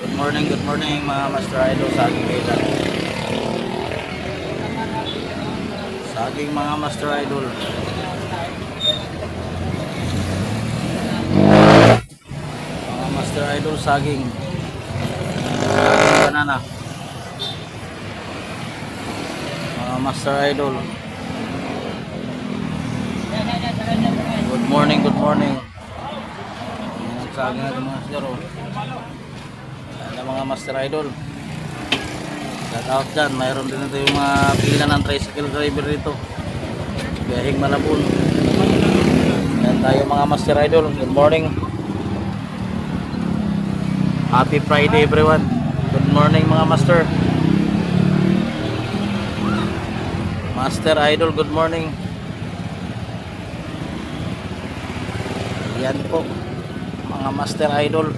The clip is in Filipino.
Good morning mga Master Idol sa aking kailan. Sa aking mga Master Idol. Mga Master Idol saging. Saging banana. Mga Master Idol. Good morning, good morning. Yan ang saging natin mga sigaro. Yan ang mga Master Idol. Shout out dyan. Mayroon din ito yung mga pila ng tricycle driver dito. Biyahing Malabon. Yan tayo mga Master Idol. Good morning. Happy Friday everyone. Good morning mga Master. Master Idol, good morning. Yan po mga Master Idol.